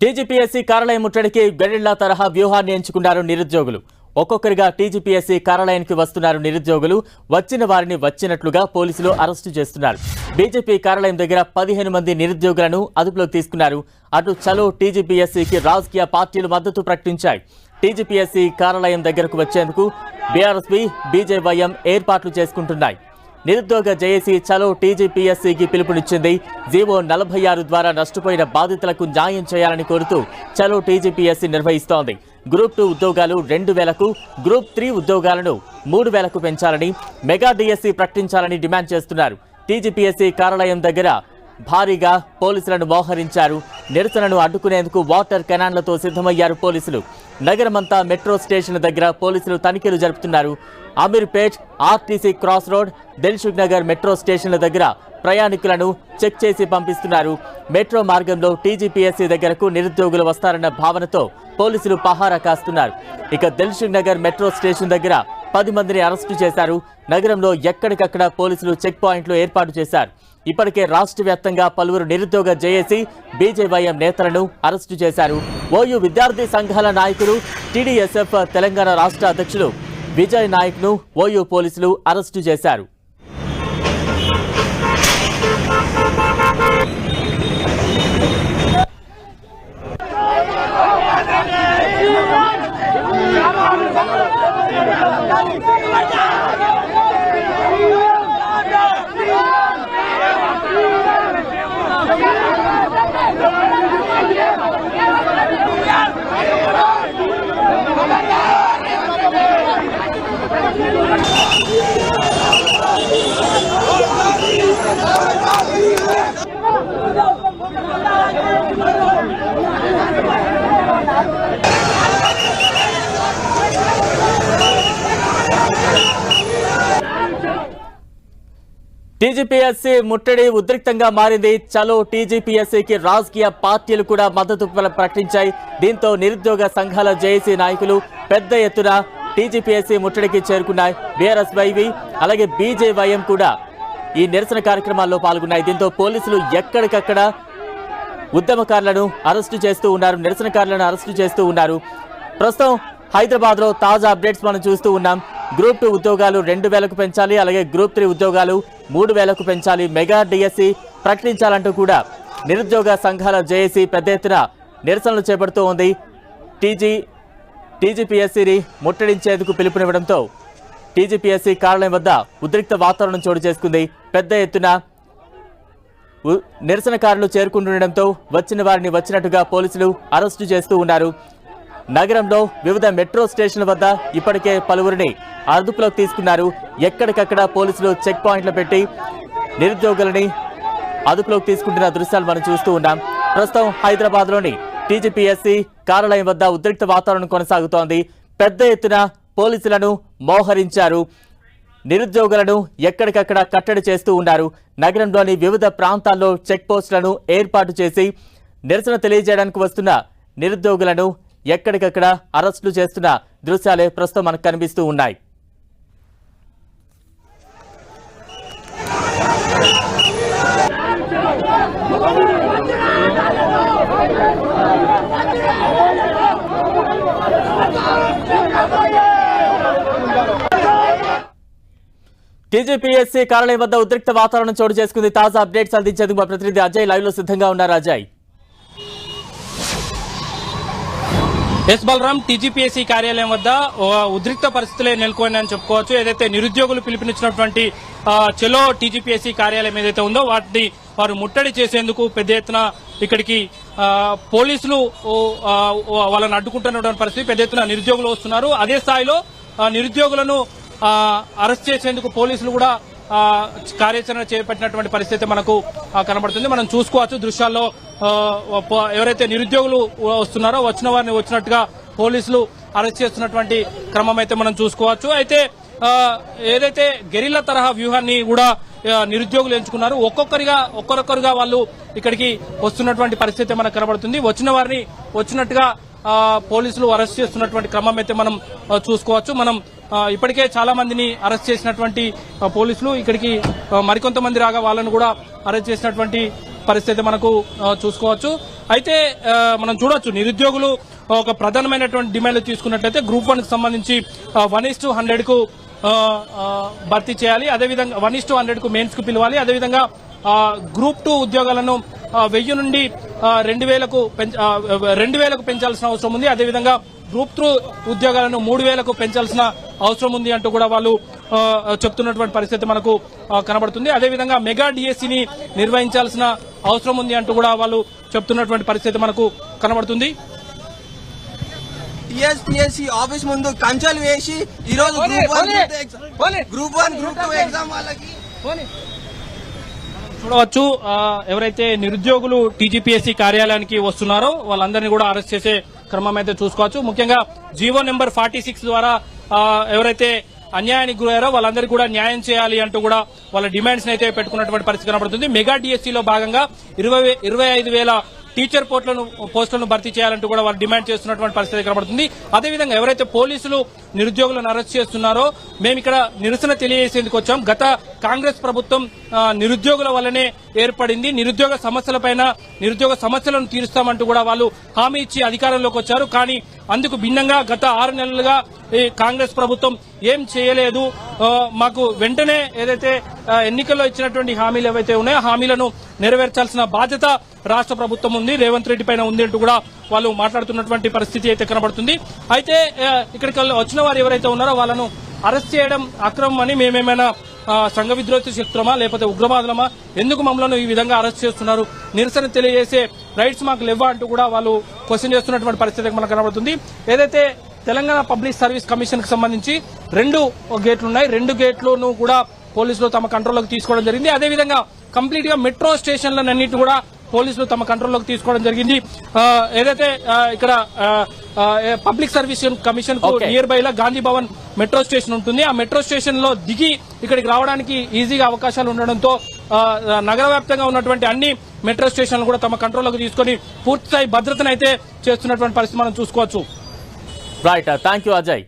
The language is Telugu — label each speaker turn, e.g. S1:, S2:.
S1: టీజీపీఎస్సీ కార్యాలయం ముట్టడికి గెరిల్లా తరహా వ్యూహాన్ని ఎంచుకున్నారు నిరుద్యోగులు. ఒక్కొక్కరిగా టీజీపీఎస్సీ కార్యాలయానికి వస్తున్నారు నిరుద్యోగులు. వచ్చిన వారిని వచ్చినట్లుగా పోలీసులు అరెస్టు చేస్తున్నారు. బీజేపీ కార్యాలయం దగ్గర 15 మంది నిరుద్యోగులను అదుపులోకి తీసుకున్నారు. అటు చలో టీజీపీఎస్సీకి రాజకీయ పార్టీలు మద్దతు ప్రకటించాయి. టీజీపీఎస్సీ కార్యాలయం దగ్గరకు వచ్చేందుకు బీఆర్ఎస్పీ, బీజేవైఎం ఏర్పాట్లు చేసుకుంటున్నాయి. నిరుద్యోగ జేఏసీ చలో టీజీపీఎస్సీకి పిలుపునిచ్చింది. జీవో 46 ద్వారా నష్టపోయిన బాధితులకు న్యాయం చేయాలని కోరుతూ చలో టీజీపీఎస్సీ నిర్వహిస్తోంది. గ్రూప్ 2 ఉద్యోగాలు 2000కు, గ్రూప్ 3 ఉద్యోగాలను 3000కు పెంచాలని, మెగా డిఎస్సీ ప్రకటించాలని డిమాండ్ చేస్తున్నారు. టీజీపీఎస్సీ కార్యాలయం దగ్గర భారీగా పోలీసులను మోహరించారు. నిరసనను అడ్డుకునేందుకు వాటర్ కెనాన్లతో సిద్ధమయ్యారు పోలీసులు. నగరమంతా మెట్రో స్టేషన్ దగ్గర పోలీసులు తనిఖీలు జరుపుతున్నారు. Ameerpet, RTC cross road, Dilsukh Nagar metro స్టేషన్ల దగ్గర ప్రయాణికులను చెక్ చేసి పంపిస్తున్నారు. మెట్రో మార్గంలో టీజీపీఎస్సీ దగ్గరకు నిరుద్యోగులు వస్తారన్న భావనతో పోలీసులు పహారా కాస్తున్నారు. ఇక దిల్సుఖ్ నగర్ మెట్రో స్టేషన్ దగ్గర 10 మందిని అరెస్టు చేశారు. నగరంలో ఎక్కడికక్కడ పోలీసులు చెక్ పాయింట్లు ఏర్పాటు చేశారు. ఇప్పటికే రాష్ట్ర వ్యాప్తంగా పలువురు నిరుద్యోగ జేఏసీ, బీజేవైఎం నేతలను అరెస్టు చేశారు. ఓయూ విద్యార్థి సంఘాల నాయకులు, టీడీఎస్ఎఫ్ తెలంగాణ రాష్ట్ర అధ్యక్షులు విజయ్ నాయక్ను ఓయూ పోలీసులు అరెస్టు చేశారు. టీజీపీఎస్సీ ముట్టడి ఉద్రిక్తంగా మారింది. చలో టీజీపీఎస్సీకి రాజకీయ పార్టీలు కూడా మద్దతు ప్రకటించాయి. దీంతో నిరుద్యోగ సంఘాల జేఏసీ నాయకులు పెద్ద ఎత్తున టీజీపీఎస్సీ ముట్టడికి చేరుకున్నాయి. బీఆర్ఎస్వైవి అలాగే బీజేవైఎం కూడా ఈ నిరసన కార్యక్రమాల్లో పాల్గొన్నాయి. దీంతో పోలీసులు ఎక్కడికక్కడ ఉద్యమకారులను అరెస్టు చేస్తూ ఉన్నారు, నిరసనకారులను అరెస్టు చేస్తూ ఉన్నారు. ప్రస్తుతం హైదరాబాద్ లో తాజా అప్డేట్స్ మనం చూస్తూ ఉన్నాం. గ్రూప్ 2 ఉద్యోగాలు 2000కు పెంచాలి, అలాగే గ్రూప్ 3 ఉద్యోగాలు 3000కు పెంచాలి, మెగా డిఎస్సీ ప్రకటించాలంటూ కూడా నిరుద్యోగ సంఘాల జేఏసీ పెద్ద ఎత్తున నిరసనలు చేపడుతూ ఉంది. టీజీపీఎస్సీని ముట్టడించేందుకు పిలుపునివ్వడంతో టీజీపీఎస్సీ కార్యాలయం వద్ద ఉద్రిక్త వాతావరణం చోటు చేసుకుంది. పెద్ద ఎత్తున నిరసనకారులు చేరుకుంటుండటంతో వచ్చిన వారిని వచ్చినట్టుగా పోలీసులు అరెస్టు చేస్తూ ఉన్నారు. నగరంలో వివిధ మెట్రో స్టేషన్ల వద్ద ఇప్పటికే పలువురిని అదుపులోకి తీసుకున్నారు. ఎక్కడికక్కడ పోలీసులు చెక్ పాయింట్లు పెట్టి నిరుద్యోగులని అదుపులోకి తీసుకుంటున్న దృశ్యాలు మనం చూస్తూ ఉన్నాం. ప్రస్తుతం హైదరాబాద్లోని టీజీపీఎస్సీ కార్యాలయం వద్ద ఉద్రిక్త వాతావరణం కొనసాగుతోంది. పెద్ద ఎత్తున పోలీసులను మోహరించారు. నిరుద్యోగులను ఎక్కడికక్కడ కట్టడి చేస్తూ ఉన్నారు. నగరంలోని వివిధ ప్రాంతాల్లో చెక్ పోస్టులను ఏర్పాటు చేసి నిరసన తెలియజేయడానికి వస్తున్న నిరుద్యోగులను ఎక్కడికక్కడ అరెస్టులు చేస్తున్న దృశ్యాలే ప్రస్తుతం మనకు కనిపిస్తూ ఉన్నాయి. టీజీపీఎస్సీ కార్యాలయం వద్ద ఉద్రిక్త వాతావరణం చోటు చేసుకుంది. తాజా అప్డేట్స్ అందించేందుకు మా ప్రతినిధి అజయ్ లైవ్ లో సిద్ధంగా ఉన్నారు. అజయ్.
S2: ఎస్ బలరాం, టీజీపీఎస్సీ కార్యాలయం వద్ద ఉద్రిక్త పరిస్థితులే నెలకొన్నాయని చెప్పుకోవచ్చు. ఏదైతే నిరుద్యోగులు పిలుపునిచ్చినటువంటి చలో టీజీపీఎస్సీ కార్యాలయం ఏదైతే ఉందో వాటిని వారు ముట్టడి చేసేందుకు పెద్ద ఎత్తున ఇక్కడికి పోలీసులు వాళ్ళని అడ్డుకుంటున్నటువంటి పరిస్థితి. పెద్ద ఎత్తున నిరుద్యోగులు వస్తున్నారు. అదే స్థాయిలో నిరుద్యోగులను అరెస్ట్ చేసేందుకు పోలీసులు కూడా కార్యాచరణ చేపట్టినటువంటి పరిస్థితి మనకు కనబడుతుంది. మనం చూసుకోవచ్చు దృశ్యాల్లో ఎవరైతే నిరుద్యోగులు వస్తున్నారో వచ్చిన వారిని వచ్చినట్టుగా పోలీసులు అరెస్ట్ చేస్తున్నటువంటి క్రమం అయితే మనం చూసుకోవచ్చు. అయితే ఏదైతే గెరిల్లా తరహా వ్యూహాన్ని కూడా నిరుద్యోగులు ఎంచుకున్నారు. ఒక్కొక్కరుగా వాళ్ళు ఇక్కడికి వస్తున్నటువంటి పరిస్థితి మనకు కనబడుతుంది. వచ్చిన వారిని వచ్చినట్టుగా పోలీసులు అరెస్ట్ చేస్తున్నటువంటి క్రమం అయితే మనం చూసుకోవచ్చు. మనం ఇప్పటికే చాలా మందిని అరెస్ట్ చేసినటువంటి పోలీసులు ఇక్కడికి మరికొంతమంది రాగా వాళ్ళను కూడా అరెస్ట్ చేసినటువంటి పరిస్థితి మనకు చూసుకోవచ్చు. అయితే మనం చూడొచ్చు నిరుద్యోగులు ఒక ప్రధానమైనటువంటి డిమాండ్లు తీసుకున్నట్లయితే గ్రూప్ 1 కి సంబంధించి 1:100 కు భర్తీ చేయాలి. అదేవిధంగా 1:100 కు మెయిన్స్ కు పిలవాలి. అదేవిధంగా గ్రూప్ 2 ఉద్యోగాలను 1000 నుండి 2000కు పెంచాల్సిన అవసరం ఉంది. అదేవిధంగా గ్రూప్ 3 ఉద్యోగాలను 3000కు పెంచాల్సిన అవసరం ఉంది అంటూ కూడా వాళ్ళు చెప్తున్నటువంటి పరిస్థితి మనకు కనబడుతుంది. అదేవిధంగా మెగా డిఎస్సిని నిర్వహించాల్సిన అవసరం ఉంది అంటూ కూడా వాళ్ళు చెప్తున్నటువంటి పరిస్థితి మనకు కనబడుతుంది.
S3: టీఎస్పీఎస్సీ ఆఫీస్ ముందు కంచెలు వేసి ఈ రోజు గ్రూప్ 1 గ్రూప్ 2 ఎగ్జామ్ వాళ్ళకి
S2: చూడవచ్చు. ఎవరైతే నిరుద్యోగులు టీజీపీఎస్సీ కార్యాలయానికి వస్తున్నారో వాళ్ళందరినీ కూడా అరెస్ట్ చేసే క్రమం అయితే చూసుకోవచ్చు. ముఖ్యంగా జీవో నెంబర్ 46 ద్వారా ఎవరైతే అన్యాయానికి గురయ్యారో వాళ్ళందరికీ కూడా న్యాయం చేయాలి అంటూ కూడా వాళ్ళ డిమాండ్స్ అయితే పెట్టుకున్నటువంటి పరిస్థితి కనబడుతుంది. మెగా డిఎస్సీలో భాగంగా 25,000 టీచర్ పోస్టులను భర్తీ చేయాలంటూ కూడా వాళ్ళు డిమాండ్ చేస్తున్నటువంటి పరిస్థితి కనబడుతుంది. అదేవిధంగా ఎవరైతే పోలీసులు నిరుద్యోగులను అరెస్ట్ చేస్తున్నారో మేము ఇక్కడ నిరసన తెలియజేసేందుకు వచ్చాం. గత కాంగ్రెస్ ప్రభుత్వం నిరుద్యోగుల వల్లనే ఏర్పడింది. నిరుద్యోగ సమస్యలను తీరుస్తామంటూ కూడా వాళ్ళు హామీ ఇచ్చి అధికారంలోకి వచ్చారు. కానీ అందుకు భిన్నంగా గత 6 నెలలుగా ఈ కాంగ్రెస్ ప్రభుత్వం ఏం చేయలేదు. మాకు వెంటనే ఏదైతే ఎన్నికల్లో ఇచ్చినటువంటి హామీలు ఏవైతే ఉన్నాయో హామీలను నెరవేర్చాల్సిన బాధ్యత రాష్ట్ర ప్రభుత్వం ఉంది, రేవంత్ రెడ్డి పైన ఉంది అంటూ కూడా వాళ్ళు మాట్లాడుతున్నటువంటి పరిస్థితి అయితే కనబడుతుంది. అయితే ఇక్కడికి వచ్చిన వారు ఎవరైతే ఉన్నారో వాళ్ళను అరెస్ట్ చేయడం అక్రమం అని మేమేమైనా సంఘ విద్రోహి శక్తులమా లేకపోతే ఉగ్రవాదులమా, ఎందుకు మమ్మల్ని ఈ విధంగా అరెస్ట్ చేస్తున్నారు, నిరసన తెలియజేసే రైట్స్ మాకు లేవా అంటూ కూడా వాళ్ళు క్వశ్చన్ చేస్తున్నటువంటి పరిస్థితి మనకు కనబడుతుంది. ఏదైతే తెలంగాణ పబ్లిక్ సర్వీస్ కమిషన్ కు సంబంధించి 2 గేట్లు ఉన్నాయి. 2 గేట్లను కూడా పోలీసులు తమ కంట్రోల్లోకి తీసుకోవడం జరిగింది. అదేవిధంగా కంప్లీట్ గా మెట్రో స్టేషన్లన్నింటినీ కూడా పోలీసులు తమ కంట్రోల్లోకి తీసుకోవడం జరిగింది. ఏదైతే ఇక్కడ పబ్లిక్ సర్వీస్ కమిషన్ కు near by law Gandhi Bhavan metro station ఉంటుంది. ఆ మెట్రో స్టేషన్ లో దిగి ఇక్కడికి రావడానికి ఈజీగా అవకాశాలు ఉండడంతో నగర వ్యాప్తంగా ఉన్నటువంటి అన్ని మెట్రో స్టేషన్లు కూడా తమ కంట్రోల్లోకి తీసుకుని పూర్తిస్థాయి భద్రతను అయితే చేస్తున్నటువంటి పరిస్థితి మనం చూసుకోవచ్చు.
S1: Right, thank you Ajay.